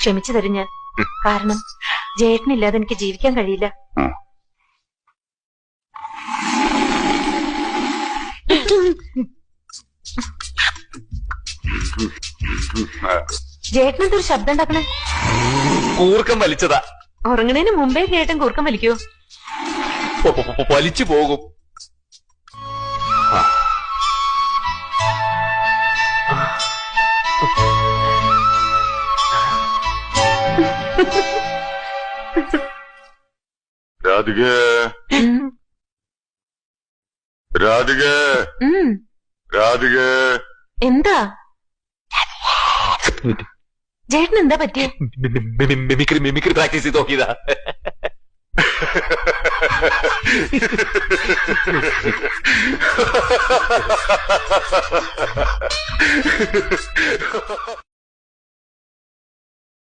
ക്ഷമിച്ചു തരും ഞാൻ. കാരണം ജയേട്ടനില്ലാതെ എനിക്ക് ജീവിക്കാൻ കഴിയില്ല. ജയേട്ടനെന്തൊരു ശബ്ദം ഉണ്ടാക്കണേ? കൂർക്കം വലിച്ചതാ. ഉറങ്ങണേന് മുമ്പേ ജയേട്ടൻ കൂർക്കം വലിക്കോ? വലിച്ചു പോകും. രാധികേ, രാധികേ, രാധികേ. എന്താ ജയേട്ടൻ എന്താ പറ്റിയ? മിമിക്രി പ്രാക്ടീസ് ചെയ്ത് നോക്കിയതാ.